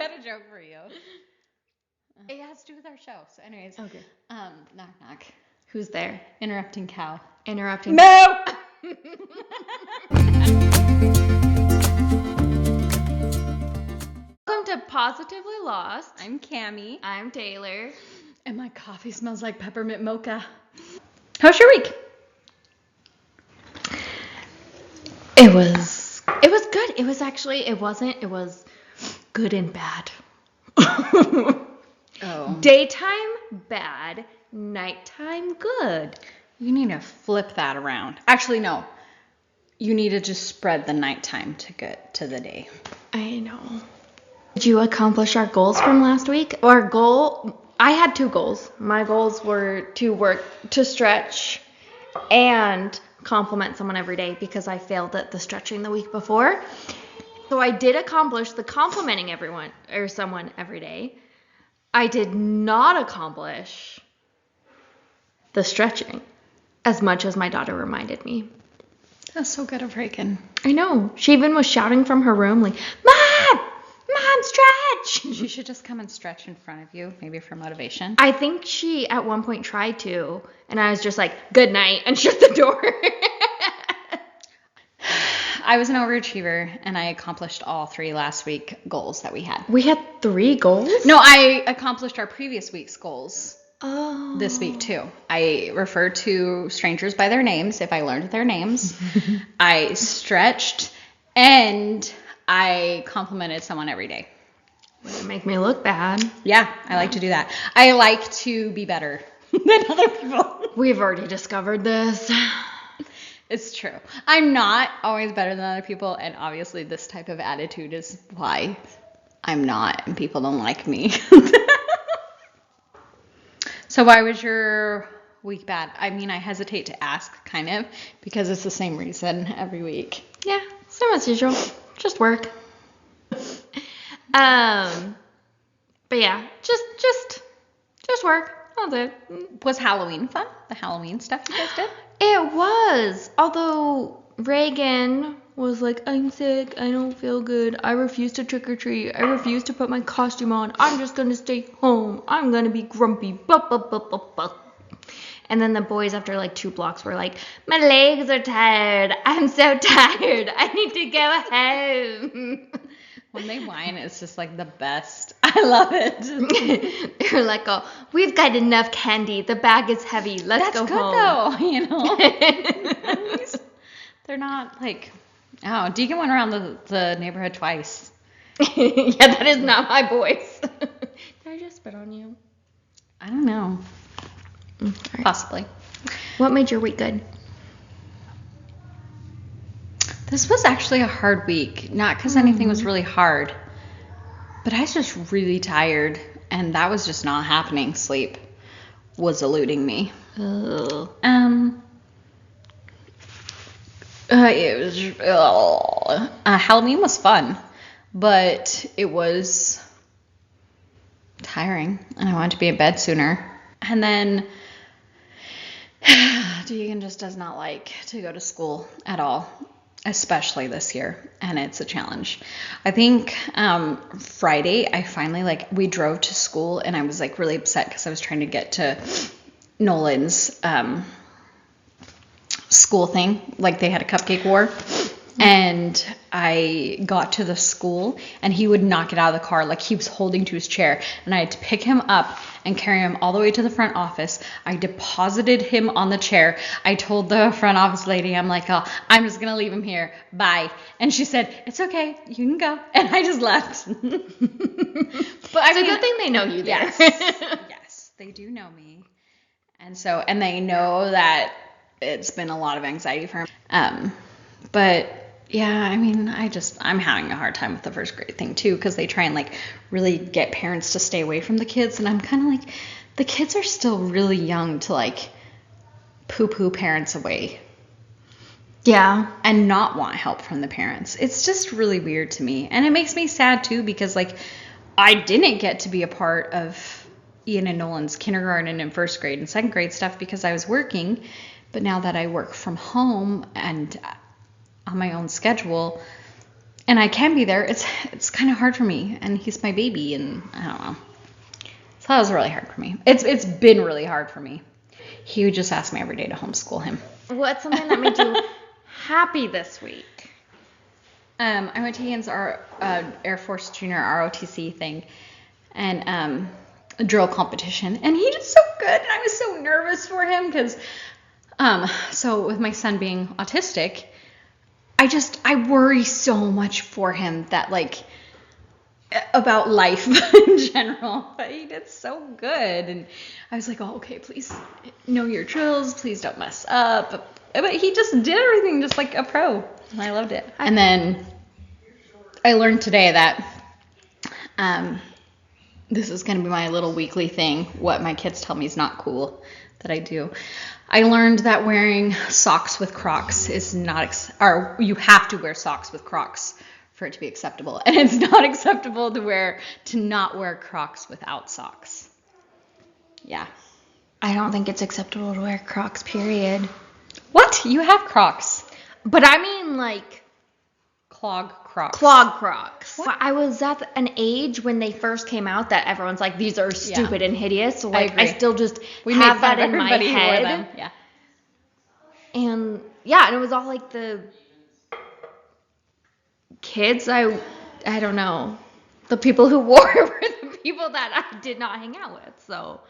Got a joke for you. It has to do with our show. So anyways. Okay. Knock knock. Who's there? Interrupting cow. Interrupting. No! Welcome to Positively Lost. I'm Cammie. I'm Taylor. And my coffee smells like peppermint mocha. How's your week? It was good. It was good and bad. Oh. Daytime bad, nighttime good. You need to flip that around. Actually, no. You need to just spread the nighttime to get to the day. I know. Did you accomplish our goals from last week? I had 2 goals. My goals were to stretch and compliment someone every day because I failed at the stretching the week before. So I did accomplish the complimenting everyone or someone every day. I did not accomplish the stretching as much as my daughter reminded me. That's so good of Reagan. I know. She even was shouting from her room like, Mom, stretch. She should just come and stretch in front of you, maybe for motivation. I think she at one point tried to, and I was just like, good night, and shut the door. I was an overachiever, and I accomplished all 3 last week goals that we had. We had 3 goals? No, I accomplished our previous week's goals this week, Oh. too. I referred to strangers by their names if I learned their names. I stretched, and I complimented someone every day. Would it make me look bad? Yeah, I like to do that. I like to be better than other people. We've already discovered this. It's true. I'm not always better than other people, and obviously this type of attitude is why I'm not, and people don't like me. So why was your week bad? I mean, I hesitate to ask, kind of, because it's the same reason every week. Yeah, same as usual. Just work. But yeah, just work. That's it. Was Halloween fun? The Halloween stuff you guys did? It was. Although Reagan was like, I'm sick. I don't feel good. I refuse to trick or treat. I refuse to put my costume on. I'm just going to stay home. I'm going to be grumpy. And then the boys after like 2 blocks were like, my legs are tired. I'm so tired. I need to go home. When they whine, it's just like the best. I love it. They're like, oh, we've got enough candy. The bag is heavy. Let's go home. That's good though, you know. At least they're not like, oh, Deacon went around the neighborhood twice. Yeah, that is not my voice. Did I just spit on you? I don't know. Right. Possibly. What made your week good? This was actually a hard week. Not because anything was really hard, but I was just really tired, and that was just not happening. Sleep was eluding me. Ugh. Halloween was fun, but it was tiring, and I wanted to be in bed sooner. And then Deegan just does not like to go to school at all, especially this year, and it's a challenge. I think Friday I finally we drove to school, and I was really upset because I was trying to get to Nolan's school thing. They had a cupcake war, and I got to the school, and he would not get out of the car. He was holding to his chair, and I had to pick him up and carry him all the way to the front office. I deposited him on the chair. I told the front office lady, I'm like, oh, I'm just gonna leave him here, bye. And she said, it's okay, you can go. And I just left. But It's a good thing they know you there. Yes, they do know me. And they know that it's been a lot of anxiety for him. But yeah, I mean, I'm having a hard time with the first grade thing too, because they try and really get parents to stay away from the kids, and I'm kind of the kids are still really young to poo-poo parents away. Yeah. And not want help from the parents. It's just really weird to me, and it makes me sad too, because I didn't get to be a part of Ian and Nolan's kindergarten and first grade and second grade stuff because I was working, but now that I work from home and on my own schedule, and I can be there, it's kind of hard for me. And he's my baby, and I don't know. So that was really hard for me. It's been really hard for me. He would just ask me every day to homeschool him. What's something that made you happy this week? I went to Ian's Air Force Junior ROTC thing, and a drill competition, and he did so good, and I was so nervous for him because, so with my son being autistic, I worry so much for him that like about life in general, but he did so good, and I was like, oh, okay, please know your drills, please don't mess up, but he just did everything just like a pro, and I loved it. And then I learned today that this is going to be my little weekly thing, what my kids tell me is not cool that I do. I learned that wearing socks with Crocs is not, or you have to wear socks with Crocs for it to be acceptable. And it's not acceptable to not wear Crocs without socks. Yeah. I don't think it's acceptable to wear Crocs, period. What? You have Crocs. But I mean like Clog Crocs. Clog Crocs. What? I was at an age when they first came out that everyone's like, these are stupid and hideous. So like I still just have that in my head. Yeah. And yeah, and it was all like the kids I don't know. The people who wore it were the people that I did not hang out with. So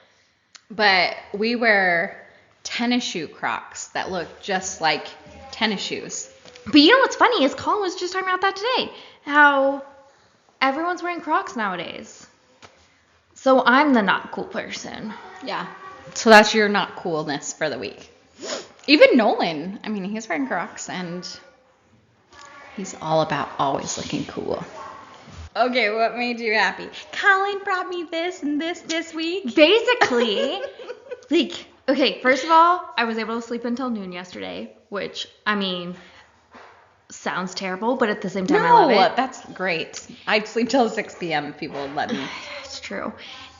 but we wear tennis shoe Crocs that look just like tennis shoes. But you know what's funny is Colin was just talking about that today. How everyone's wearing Crocs nowadays. So I'm the not cool person. Yeah. So that's your not coolness for the week. Even Nolan, I mean, he's wearing Crocs and he's all about always looking cool. Okay, what made you happy? Colin brought me this and this week. Basically, like, okay, first of all, I was able to sleep until noon yesterday, which, I mean, sounds terrible, but at the same time, I love it. That's great. I'd sleep till 6 p.m. if people would let me. It's true.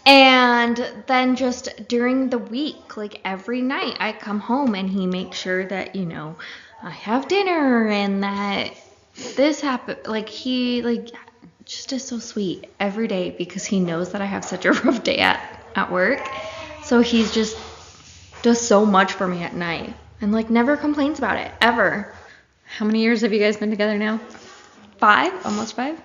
And then just during the week, like every night, I come home and he makes sure that, you know, I have dinner and that this happened. Like, he, like, just is so sweet every day because he knows that I have such a rough day at work. So he's just does so much for me at night and, like, never complains about it, ever. How many years have you guys been together now? 5? Almost 5?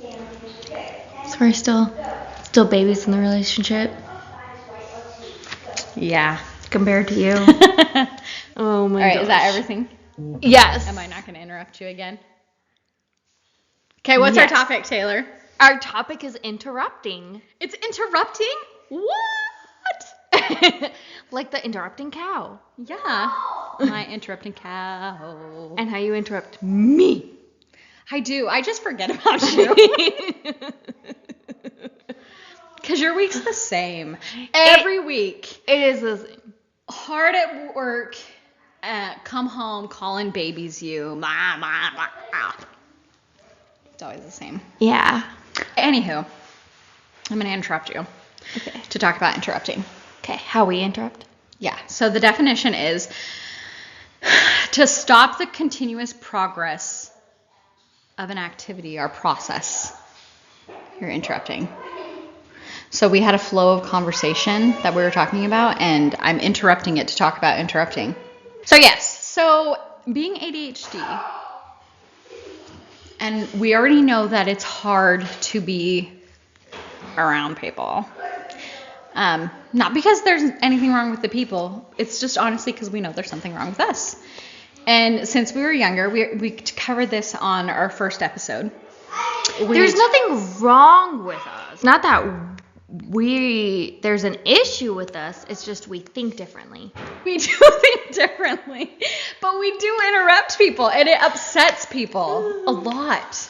So we're still babies in the relationship. Yeah. Compared to you. Oh my god. All right, gosh. Is that everything? Yes. Am I not going to interrupt you again? Okay, what's our topic, Taylor? Our topic is interrupting. It's interrupting? What? Like the interrupting cow. Yeah. My interrupting cow. And how you interrupt me. I do. I just forget about you. Because your week's the same. Every week. It is the same. Hard at work. Come home. Colin babies you. It's always the same. Yeah. Anywho, I'm going to interrupt you. Okay. To talk about interrupting. Okay. How we interrupt? Yeah. So the definition is to stop the continuous progress of an activity or process. You're interrupting. So we had a flow of conversation that we were talking about, and I'm interrupting it to talk about interrupting. So yes, so being ADHD, and we already know that it's hard to be around people. Not because there's anything wrong with the people. It's just honestly because we know there's something wrong with us. And since we were younger, we covered this on our first episode. There's nothing wrong with us. Not that there's an issue with us. It's just we think differently. We do think differently. But we do interrupt people, and it upsets people a lot.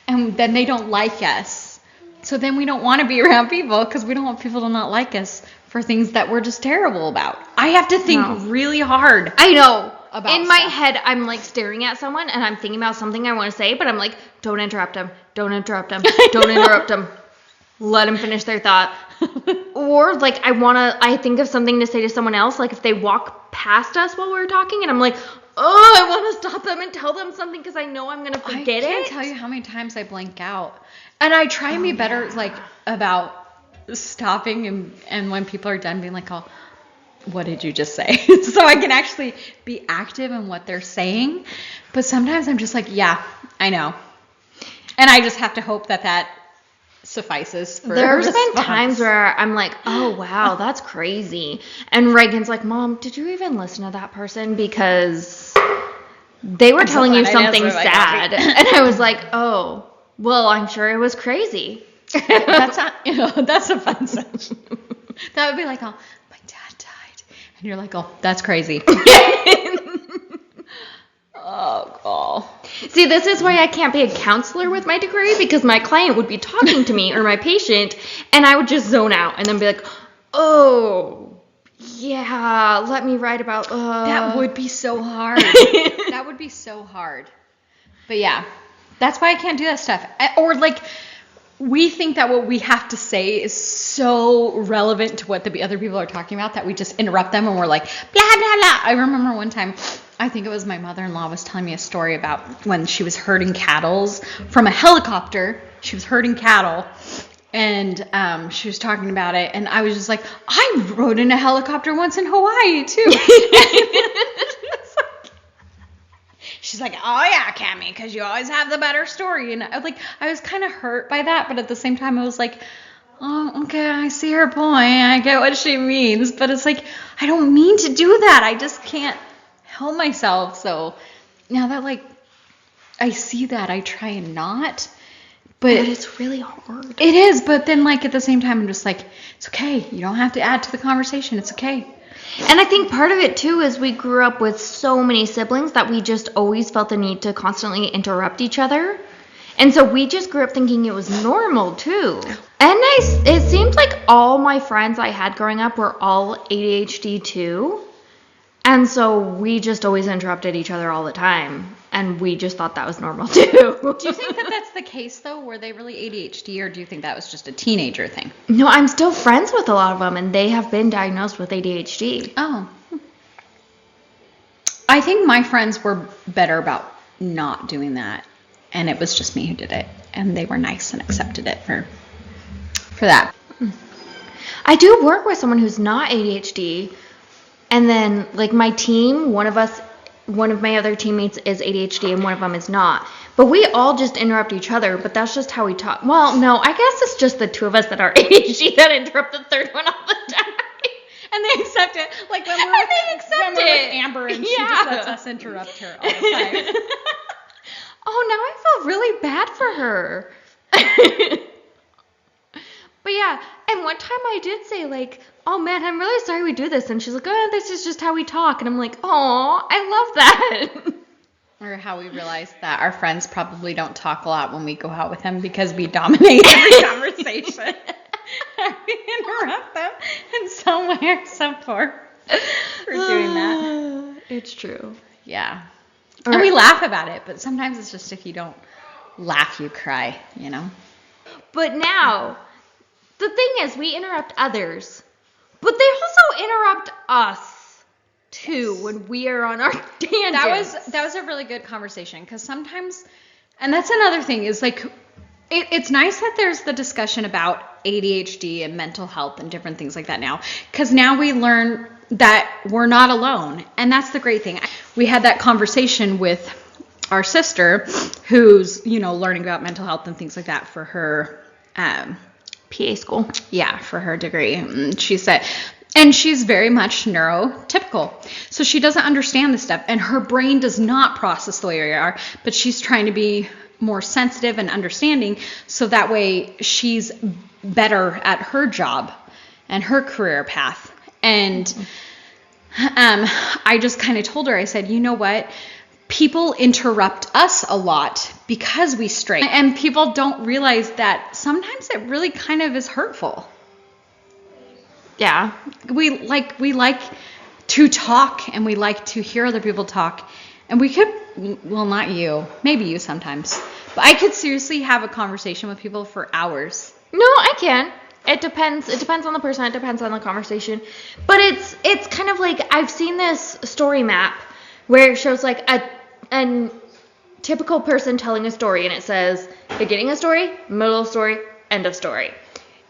And then they don't like us. So then we don't want to be around people because we don't want people to not like us for things that we're just terrible about. I have to think really hard. I know. In my head, I'm like staring at someone and I'm thinking about something I want to say, but I'm like, don't interrupt them. Don't interrupt them. Don't interrupt them. Let them finish their thought. Or like I think of something to say to someone else, like if they walk past us while we're talking and I'm like, oh, I want to stop them and tell them something because I know I'm going to forget it. I can't tell you how many times I blank out. And I try and be better, like, about stopping and when people are done being like, oh, what did you just say? So I can actually be active in what they're saying. But sometimes I'm just like, yeah, I know. And I just have to hope that suffices for There's response. been times where I'm like, oh, wow, that's crazy. And Reagan's like, Mom, did you even listen to that person? Because they were telling you something sad. And I was like, oh, well, I'm sure it was crazy. That's not, that's offensive. That would be like, oh, my dad died. And you're like, oh, that's crazy. Oh, God. See, this is why I can't be a counselor with my degree, because my client would be talking to me or my patient, and I would just zone out and then be like, oh, yeah, let me write about... That would be so hard. That would be so hard. But yeah, that's why I can't do that stuff. Or like, we think that what we have to say is so relevant to what the other people are talking about that we just interrupt them and we're like, blah, blah, blah. I remember one time, I think it was my mother-in-law was telling me a story about when she was herding cattle from a helicopter. She was herding cattle, and she was talking about it, and I was just like, I rode in a helicopter once in Hawaii, too. She's like, oh, yeah, Cammie, because you always have the better story. And I was kind of hurt by that, but at the same time, I was like, oh, okay, I see her point. I get what she means. But it's like, I don't mean to do that. I just can't help myself. So now that, like, I see that, I try and not. But it's really hard. It is, but then, like, at the same time, I'm just like, it's okay. You don't have to add to the conversation. It's okay. And I think part of it, too, is we grew up with so many siblings that we just always felt the need to constantly interrupt each other. And so we just grew up thinking it was normal, too. And it seemed like all my friends I had growing up were all ADHD, too. And so we just always interrupted each other all the time. And we just thought that was normal, too. Do you think that that's the case, though? Were they really ADHD, or do you think that was just a teenager thing? No, I'm still friends with a lot of them, and they have been diagnosed with ADHD. Oh. I think my friends were better about not doing that, and it was just me who did it. And they were nice and accepted it for that. I do work with someone who's not ADHD, and then, like, my team, one of my other teammates is ADHD and one of them is not. But we all just interrupt each other, but that's just how we talk. Well, no, I guess it's just the two of us that are ADHD that interrupt the third one all the time. And they accept it. Like when we're with Amber and she just lets us interrupt her all the time. Oh, now I feel really bad for her. But yeah, and one time I did say, like, oh man, I'm really sorry we do this. And she's like, oh, this is just how we talk. And I'm like, oh, I love that. Or how we realize that our friends probably don't talk a lot when we go out with them because we dominate every conversation. We interrupt them in some way or some form for doing that. It's true. Yeah. And we laugh about it, but sometimes it's just if you don't laugh, you cry, you know? But now, the thing is, we interrupt others, but they also interrupt us, too, when we are on our tangents. That was a really good conversation, because sometimes, and that's another thing, is like, it's nice that there's the discussion about ADHD and mental health and different things like that now, because now we learn that we're not alone, and that's the great thing. We had that conversation with our sister, who's, learning about mental health and things like that for her PA school. Yeah, for her degree. And she said, and she's very much neurotypical. So she doesn't understand this stuff, and her brain does not process the way we are, but she's trying to be more sensitive and understanding so that way she's better at her job and her career path. And I just kind of told her, I said, you know what? People interrupt us a lot because we stray. And people don't realize that sometimes it really kind of is hurtful. Yeah. We like to talk, and we like to hear other people talk. And we could, well, not you, maybe you sometimes, but I could seriously have a conversation with people for hours. No, I can. It depends. It depends on the person. It depends on the conversation. But it's kind of like, I've seen this story map where it shows like a typical person telling a story, and it says beginning of story, middle of story, end of story.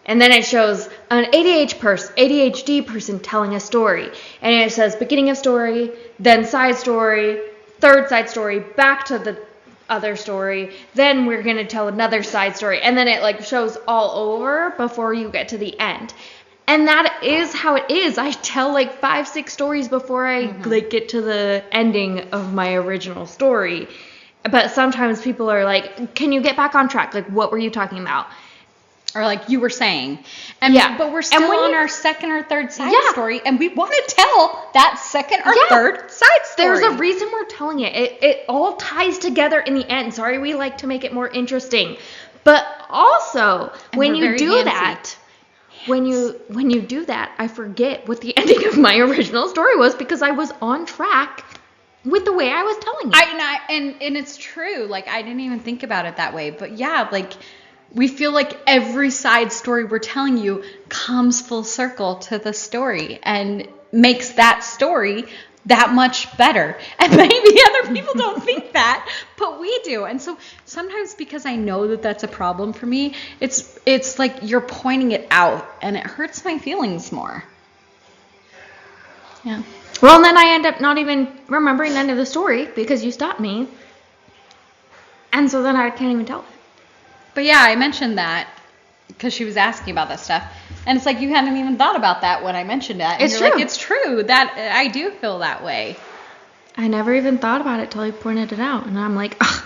And then it shows an ADHD person telling a story, and it says beginning of story, then side story, third side story, back to the other story, then we're going to tell another side story, and then it like shows all over before you get to the end. And that is how it is. I tell like 5-6 stories before I like get to the ending of my original story. But sometimes people are like, can you get back on track? Like, what were you talking about? Or like you were saying. And but we're still on our second or third side story, and we want to tell that second or third side story. There's a reason we're telling it. It all ties together in the end. Sorry, we like to make it more interesting. But also, when you do that, when you do that, I forget what the ending of my original story was because I was on track with the way I was telling it. And it's true. Like, I didn't even think about it that way. But yeah, like, we feel like every side story we're telling you comes full circle to the story and makes that story that much better. And maybe other people don't think that, but we do. And so sometimes because I know that that's a problem for me, it's like you're pointing it out and it hurts my feelings more. Yeah. Well, and then I end up not even remembering the end of the story because you stopped me. And so then I can't even tell it. But yeah, I mentioned that because she was asking about that stuff. And it's like you hadn't even thought about that when I mentioned that. And it's true. Like, it's true that I do feel that way. I never even thought about it till you pointed it out. And I'm like, oh,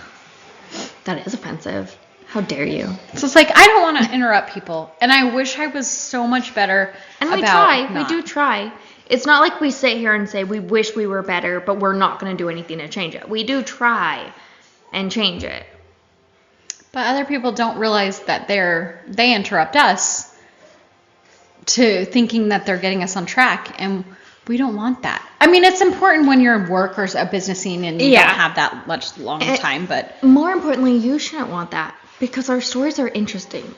that is offensive. How dare you? So it's like, I don't want to interrupt people. And I wish I was so much better and we try. We do try. It's not like we sit here and say we wish we were better, but we're not going to do anything to change it. We do try and change it. But other people don't realize that they interrupt us to thinking that they're getting us on track, and we don't want that. I mean, it's important when you're in work or a business scene and you don't have that much long time, but more importantly, you shouldn't want that because our stories are interesting.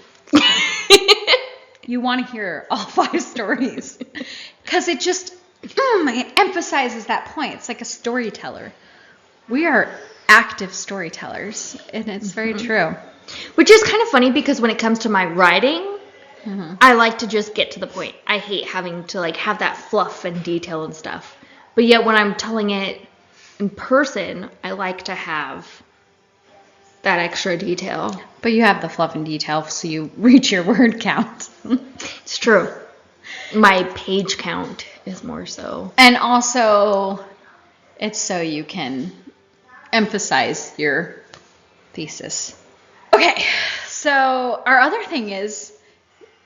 You want to hear all 5 stories because it just it emphasizes that point. It's like a storyteller. We are active storytellers, and it's very true. Which is kind of funny because when it comes to my writing, I like to just get to the point. I hate having to like have that fluff and detail and stuff. But yet when I'm telling it in person, I like to have that extra detail. But you have the fluff and detail, so you reach your word count. It's true. My page count is more so. And also, it's so you can emphasize your thesis. Okay, so our other thing is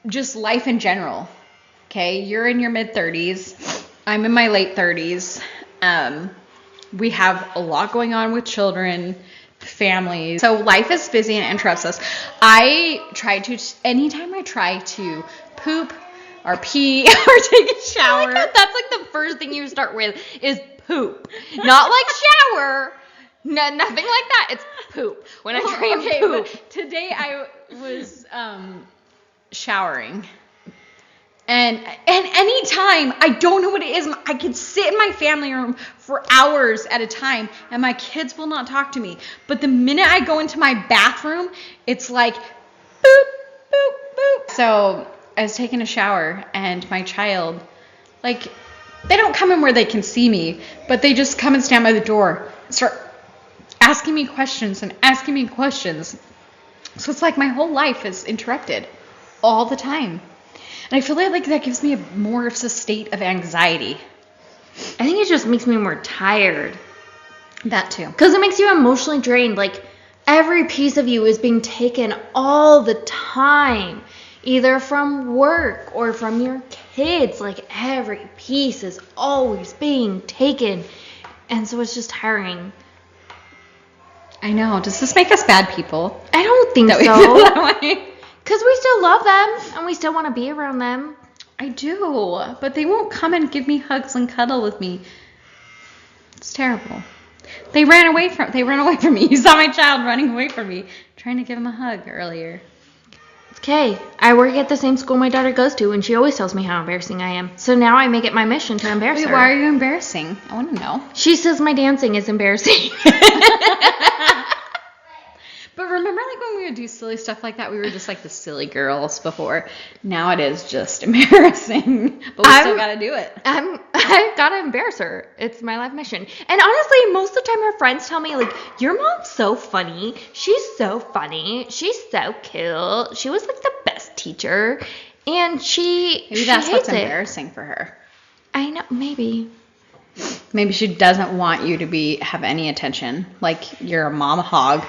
just life in general. Okay, you're in your mid-30s. I'm in my late 30s. We have a lot going on with children, families. So life is busy and interrupts us. Anytime I try to poop or pee or take a shower. That's like the first thing you start with is poop. Not like shower. No, nothing like that. It's poop. When I try and poop. Today I was showering. And anytime, I don't know what it is, I can sit in my family room for hours at a time, and my kids will not talk to me. But the minute I go into my bathroom, it's like, boop, boop, boop. So I was taking a shower, and my child, like, they don't come in where they can see me, but they just come and stand by the door, start asking me questions and asking me questions. So it's like my whole life is interrupted all the time. And I feel like that gives me more of a state of anxiety. I think it just makes me more tired. That too. Because it makes you emotionally drained. Like, every piece of you is being taken all the time. Either from work or from your kids. Like, every piece is always being taken. And so it's just tiring. I know. Does this make us bad people? I don't think so. We feel that way? Because we still love them, and we still want to be around them. I do, but they won't come and give me hugs and cuddle with me. It's terrible. They ran away from me. You saw my child running away from me, trying to give him a hug earlier. It's Okay, I work at the same school my daughter goes to, and she always tells me how embarrassing I am. So now I make it my mission to embarrass Wait, her. why are you embarrassing? I want to know. She says my dancing is embarrassing. But remember, like, when we would do silly stuff like that, we were just like the silly girls before. Now it is just embarrassing, but we still got to do it. I gotta embarrass her. It's my life mission. And honestly, most of the time her friends tell me, like, your mom's so funny. She's so funny. She's so cool. She was like the best teacher. And Maybe that's hates what's embarrassing for her. I know, maybe. Maybe she doesn't want you to have any attention. Like, you're a mama hog.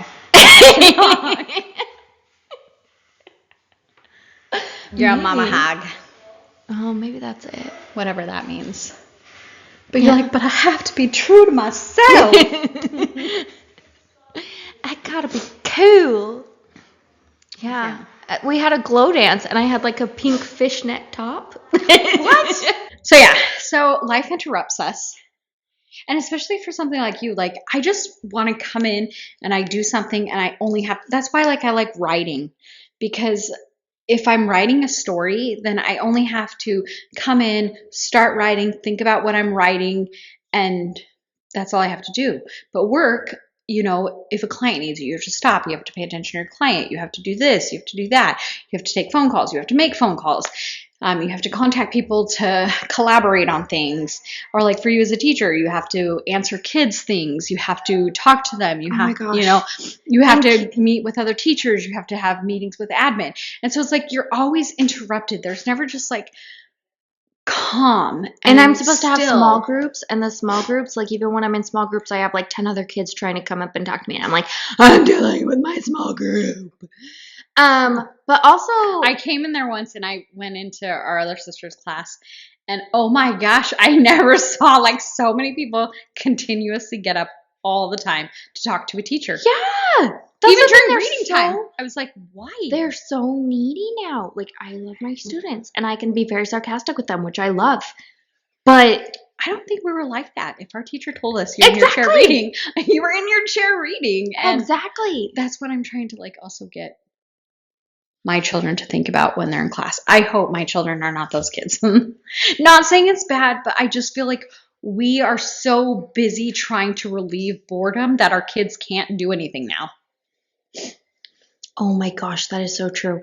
You're a mama hog. Oh, maybe that's it. Whatever that means. But you're like, but I have to be true to myself. I gotta be cool. Yeah. We had a glow dance, and I had like a pink fishnet top. What? So life interrupts us. And especially for something like you, like, I just want to come in and I do something and I only have, that's why, like, I like writing, because if I'm writing a story, then I only have to come in, start writing, think about what I'm writing, and that's all I have to do. But work, if a client needs you have to stop, you have to pay attention to your client, you have to do this, you have to do that, you have to take phone calls, you have to make phone calls. You have to contact people to collaborate on things. Or like for you as a teacher, you have to answer kids things. You have to talk to them. You have to meet with other teachers. You have to have meetings with admin. And so it's like you're always interrupted. There's never just like calm. And I'm supposed to have small groups, and the small groups, like even when I'm in small groups, I have like 10 other kids trying to come up and talk to me. And I'm like, I'm dealing with my small group. But also I came in there once and I went into our other sister's class, and oh my gosh, I never saw like so many people continuously get up all the time to talk to a teacher. Yeah. Even during reading time. I was like, why? They're so needy now. Like, I love my students, and I can be very sarcastic with them, which I love. But I don't think we were like that. If our teacher told us you're in your chair reading, you were in your chair reading. And exactly. That's what I'm trying to like also get my children to think about when they're in class. I hope my children are not those kids. Not saying it's bad, but I just feel like we are so busy trying to relieve boredom that our kids can't do anything now. Oh my gosh, that is so true.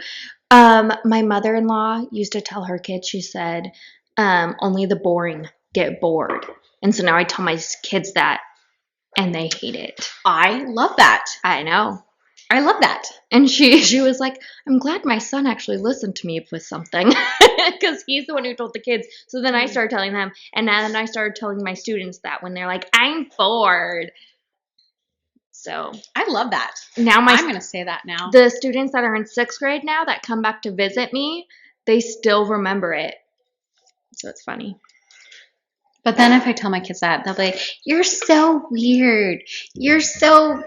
My mother-in-law used to tell her kids, she said, only the boring get bored. And so now I tell my kids that, and they hate it. I love that. I know. I love that. And she was like, I'm glad my son actually listened to me with something, because he's the one who told the kids. So then I started telling them, and then I started telling my students that when they're like, I'm bored. So I love that. Now I'm going to say that now. The students that are in 6th grade now that come back to visit me, they still remember it. So it's funny. But then if I tell my kids that, they'll be like, you're so weird. You're so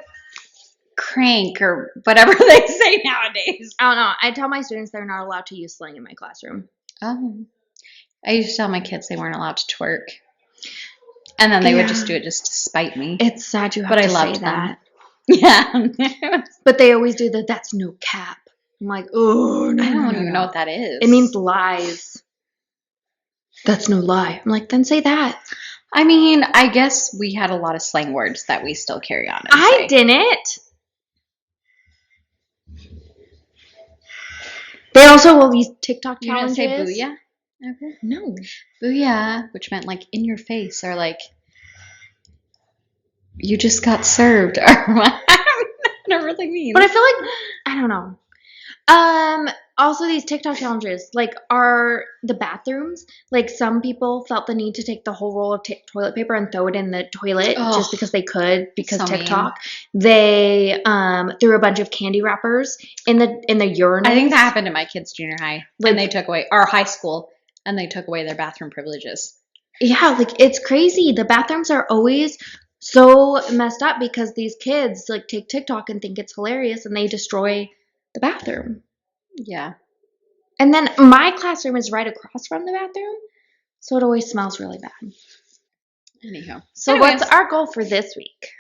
crank, or whatever they say nowadays. I don't know. I tell my students they're not allowed to use slang in my classroom. Oh. I used to tell my kids they weren't allowed to twerk. And then they would just do it just to spite me. It's sad you have to say that. Yeah. But they always do that's no cap. I'm like, oh, no. I don't even know what that is. It means lies. That's no lie. I'm like, then say that. I mean, I guess we had a lot of slang words that we still carry on. I didn't. They also will use TikTok challenges. You didn't say booyah? Okay. No. Booyah, which meant like in your face, or like you just got served, or what? I don't really mean. But I feel like, I don't know. Also these TikTok challenges, like, are the bathrooms, like, some people felt the need to take the whole roll of toilet paper and throw it in the toilet just because they could, because so TikTok. Mean. They threw a bunch of candy wrappers in the urinal. I think that happened in my kids' junior high, when they took away, or high school, and they took away their bathroom privileges. Yeah, like, it's crazy. The bathrooms are always so messed up because these kids like take TikTok and think it's hilarious, and they destroy the bathroom. Yeah. And then my classroom is right across from the bathroom, so it always smells really bad. Anyhow. So what's our goal for this week?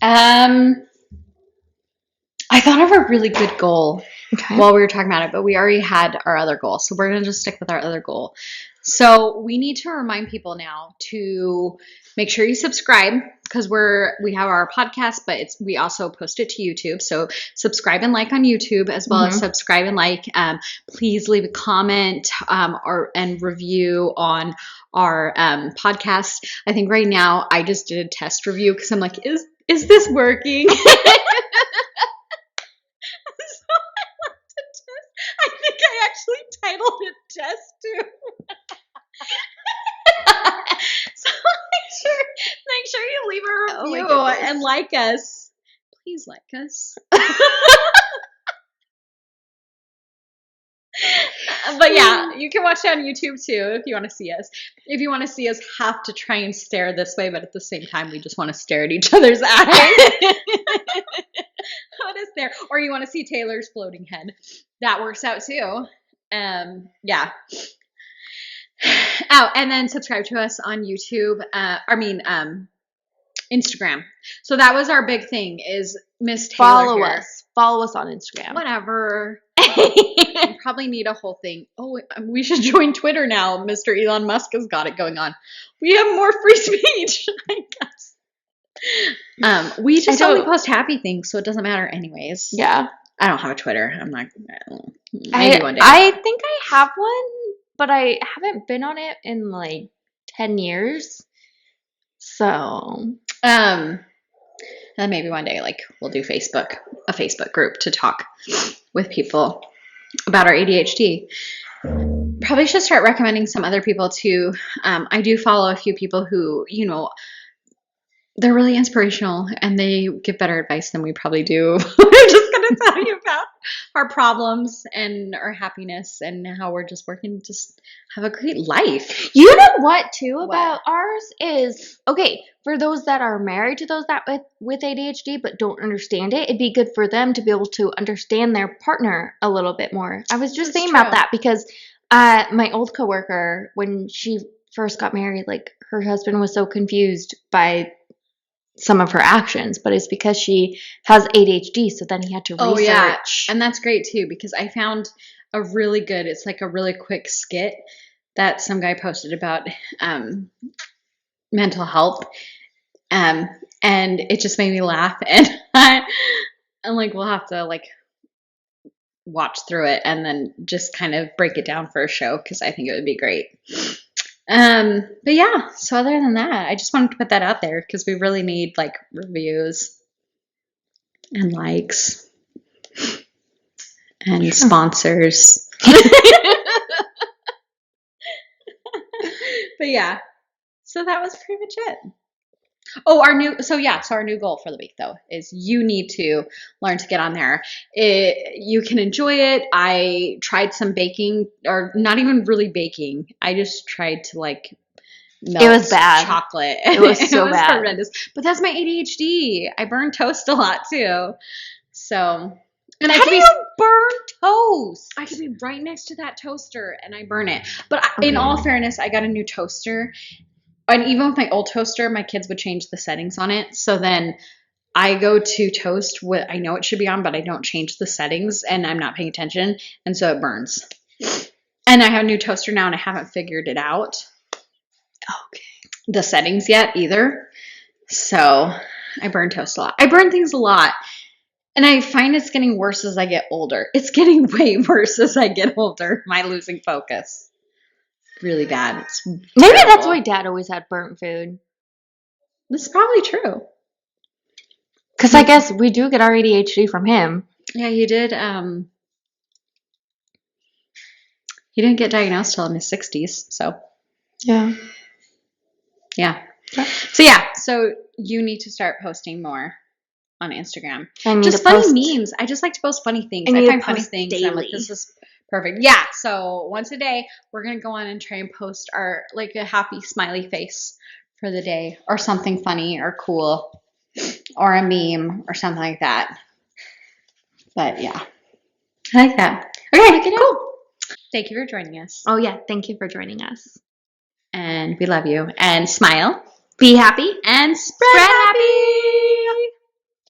I thought of a really good goal Okay. while we were talking about it, but we already had our other goal. So we're going to just stick with our other goal. So we need to remind people now to make sure you subscribe because we have our podcast, but we also post it to YouTube. So subscribe and like on YouTube as well as subscribe and like. Please leave a comment and review on our podcast. I think right now I just did a test review because I'm like, is this working? I think I actually titled it Test Tube. So make sure you leave a review and like us. Please like us. But yeah, you can watch it on YouTube too if you want to see us. If you want to see us have to try and stare this way, but at the same time we just want to stare at each other's eyes. What is there? Or you want to see Taylor's floating head. That works out too. Yeah. Oh, and then subscribe to us on YouTube. Instagram. So that was our big thing is Miss Taylor. Follow us on Instagram. Whatever. We probably need a whole thing. Oh, we should join Twitter now. Mr. Elon Musk has got it going on. We have more free speech, I guess. We just only post happy things, so it doesn't matter anyways. Yeah. I don't have a Twitter. I'm not. Maybe one day. I think I have one, but I haven't been on it in like 10 years. So. And maybe one day, like, we'll do a Facebook group to talk with people about our ADHD. Probably should start recommending some other people too. I do follow a few people who, they're really inspirational and they give better advice than we probably do. We're just going to tell you about our problems and our happiness and how we're just working to just have a great life. You know what too about ours is, okay, for those that are married to those that with ADHD but don't understand it, it'd be good for them to be able to understand their partner a little bit more. I was just thinking about that because my old coworker, when she first got married, like her husband was so confused by some of her actions, but it's because she has ADHD, so then he had to research. Oh, yeah. And that's great too because I found it's like a really quick skit that some guy posted about mental health, and it just made me laugh, and I'm like, we'll have to like watch through it and then just kind of break it down for a show because I think it would be great. But yeah, so other than that, I just wanted to put that out there because we really need like reviews and likes and sponsors. But yeah, so that was pretty much it. Oh, our new goal for the week though is you need to learn to get on there. You can enjoy it. I tried some baking, or not even really baking. I just tried to like melt it was bad. chocolate. It was so bad. Horrendous. But that's my ADHD. I burn toast a lot too. So, and how do you burn toast? I could be right next to that toaster and I burn it. But in all fairness, I got a new toaster. And even with my old toaster, my kids would change the settings on it. So then I go to toast what I know it should be on, but I don't change the settings and I'm not paying attention. And so it burns. And I have a new toaster now and I haven't figured it out. Okay. The settings yet either. So I burn toast a lot. I burn things a lot. And I find it's getting worse as I get older. It's getting way worse as I get older. Am I losing focus? Really bad. It's maybe terrible. That's why Dad always had burnt food. This is probably true. Because I guess we do get our ADHD from him. Yeah, he did. He didn't get diagnosed till in his 60s. So yeah. So you need to start posting more on Instagram. Just funny memes. I just like to post funny things. I find funny things. Daily. I'm like, this is perfect. Yeah. So once a day, we're going to go on and try and post our, like, a happy smiley face for the day or something funny or cool or a meme or something like that. But yeah, I like that. Okay, cool. Thank you for joining us. Oh yeah. Thank you for joining us. And we love you. And smile. Be happy. And spread happy.